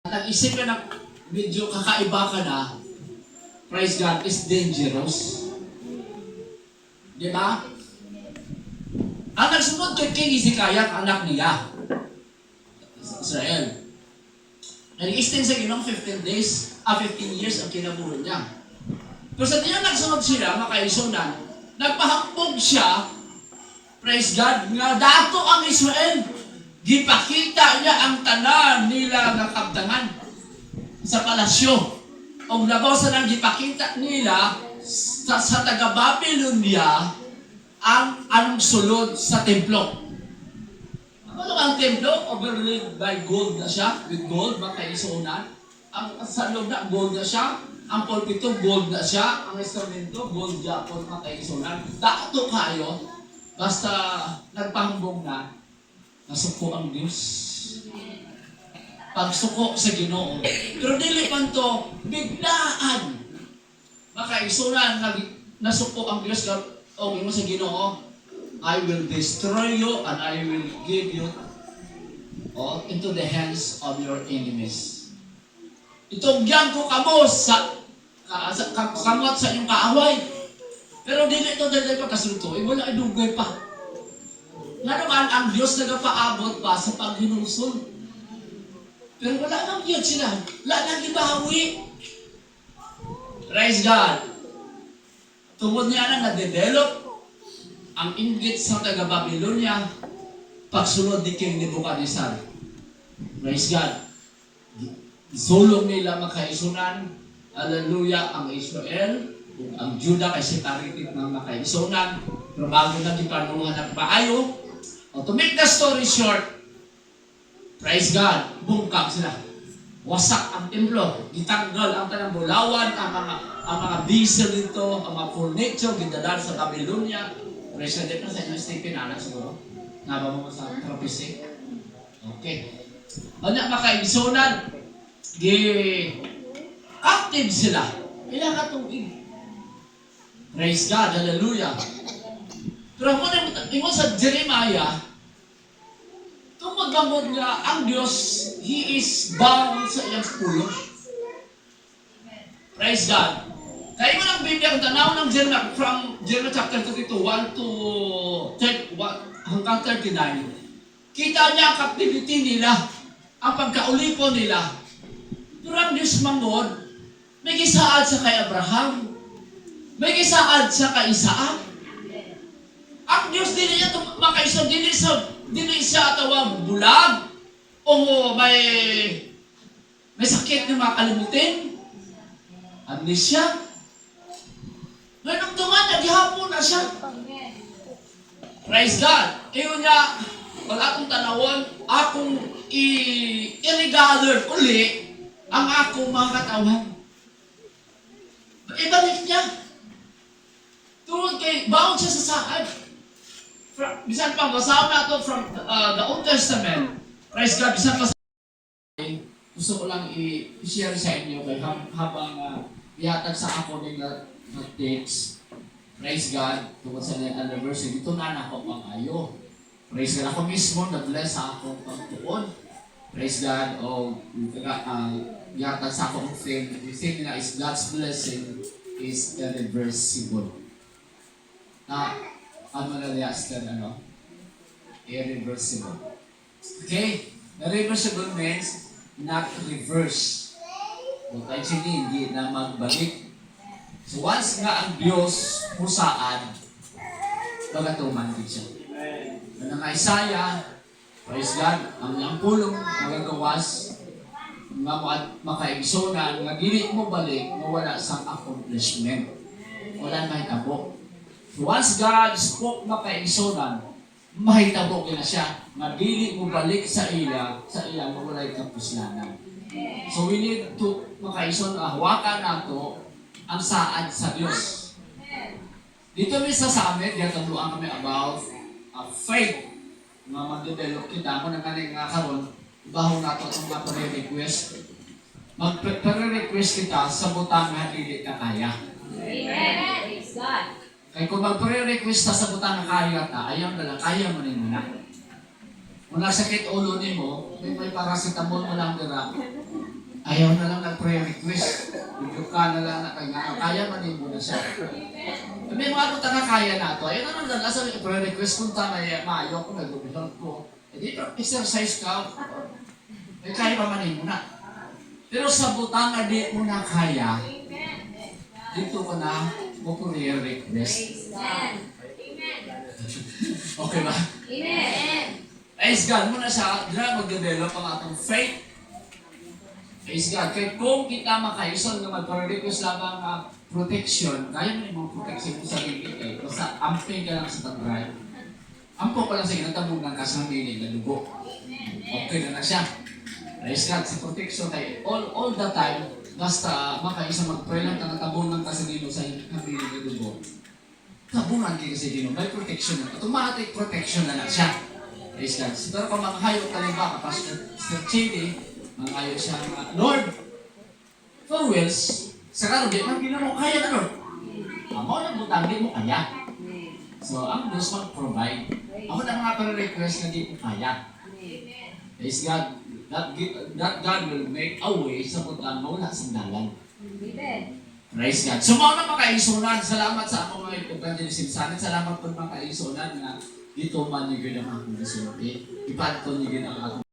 Nag-isip ka na medyo kakaiba ka na, praise God, is dangerous. Di ba? Ang nagsunod kay King Hezekiah, anak niya, Israel. Nag-extend sa ginong 15 years ang kinabuhi niya. Pero sa diyan nagsunod sila, makaisunan, nagpahambog siya, praise God, nga dato ang Israel. Gipakita niya ang tanan nila nga kabdangan sa palasyo. O labaw sa nang gipakita nila sa taga-Babylonia ang anong sulod sa templo. Ano ang templo? Overlaid by gold na siya, with gold, makaisunan. Ang sa loob na gold na siya, ang pulpito gold na siya, ang instrumento gold japon, makaisunan. Dato kayo, basta nagpahambog na, nasuko ang Diyos. Pagsuko sa Ginoo. Pero dili man to biglaan. Makaisunan nasuko ang Diyos o mo sa Ginoo. I will destroy you and I will give you into the hands of your enemies. Itugyan ko kamo sa kamot sa inyong kaaway. Pero dili to dili pa kasulto. Wala idugay pa. Nga naman, ang Diyos nagapaabot pa sa paghinulsol. Pero wala nang yun sila. Wala nang ibahawi. Praise God. Tungod niya na na-develop ang inggit sa taga-Babylonia pagsunod ni King Nebuchadnezzar. Praise God. Sulong nila makaisunan. Hallelujah, ang Israel. Ang Judah kay separated ng makaisunan. Pero bago naging panuhan ng paayo, to make the story short, praise God, bungkag sila. Wasak ang templo, gitanggal ang tanang bulawan, ang mga diesel dito, ang mga furniture, gindadal sa Babylonia. Praise God, dito sa inyo, Stephen, anak siguro. Naba mo sa prophecy. Okay. Ano makaibisunan, active sila. Ilang katungig. Praise God, hallelujah. Pero kung ingon sa Jeremiah, tumagambod nga ang Diyos, He is bound sa iyang pulo. Praise God. Kaya mo ng Biblia, kung tanaw ng Jeremiah, from Jeremiah chapter 32, 1 to 1 hanggang 39, kita niya ang captivity nila, ang pagkaulipo nila. Pero ang Diyos mangod, may gisaad sa kay Abraham, may gisaad sa kay Isaac. Ang Diyos dili niya makaisa, dili siya atawa bulag o may sakit na makalimutin. Amnesia. Ngayon tuman, naghihapon na siya. Praise God. Iyon niya, wala akong tanawon, akong i-regather uli ang akong mga katawan. Ibalik niya. Tungod kay, bound siya sa saad. Bisan pa, basahan na ito from the Old Testament. Praise God, bisan pa gusto ko lang i-share sa inyo kay habang ihatag sa ako nila na text. Praise God, tungkol sa anniversary, dito na ako pangayo. Praise God, ako mismo na-bless sa akong pagtuon. Praise God, ihatag sa akong thing. The thing na is God's blessing is irreversible. Ano na last irreversible. Okay? Irreversible means not reverse. But actually, hindi na magbalik. So once nga ang Diyos pusaan, magatuman din siya. Ano nga Isaiah, praise God, ang iyang pulong magagawas, makaibsonan, nga dili mo balik, mawala sa accomplishment. Wala may tabo. Once God spoke makaigsonan, mahitabo na siya, nga dili mo balik sa ila mawalay kapuslanan. So we need to makaigsoon, hawakan nato ang saad sa Diyos. Dito may sa summit, yatuluan kami about faith, nga mag-develop kita. Kung nang nga karon, ibaho nato itong mga pre-request. Mag-pre-request kita sa butang na dili ka kaya. Amen. Praise God. Kaya kung mag-pre-request sa butang na kaya ta, ayaw na lang, kaya mo rin muna. Kung nasakit ulo ni mo, may paracetamol mo lang dira. Ayaw na lang nag-prayer request. Bigyo ka na lang na kaya manin mo na siya. May mga punta na kaya na ito. Ayaw na lang lang sa prayer request punta na maayo ko, nag-ubilang ko. E di exercise ka. May kaya pa manin mo na. Pero sa butang na di mo na kaya, dito ko na prayer request. Amen. Okay ba? Amen. Praise God, muna siya, dira mag-develop ang atong faith. Praise God. Kaya kung kita makaisal na mag-request lang ang protection, kaya mo yung mga protection mo sa limit eh. Basta amping ka lang sa tag-drive. Ampo pa lang sa ginatabunan ka sa minig na dugo. Okay na siya. Praise God, sa protection ay all the time, basta makaisa mag-pray lang, tanatabunan ka sa dino sa minig na dugo. Tabunan kayo sa dino, may protection na. Automatic protection na siya. Praise God. Pero kung mga hayop ka lang ba, Pastor Chidi, mga hayop siya, Lord, for wills, sa karoon, di man mo kaya na, Lord. Ako na butang, di mo kaya. So, ang Diyos mag-provide. Ako na mga pa-request na di ko kaya. Praise God. That God will make a way sa butang mawala sa dalan. Amen. Praise God. So, mga makaisunan, salamat sa akong mga evangelism sa akin. Salamat po mga kaisunan na dito man yung ginang akong nasulti. Ipato niyo ginang akong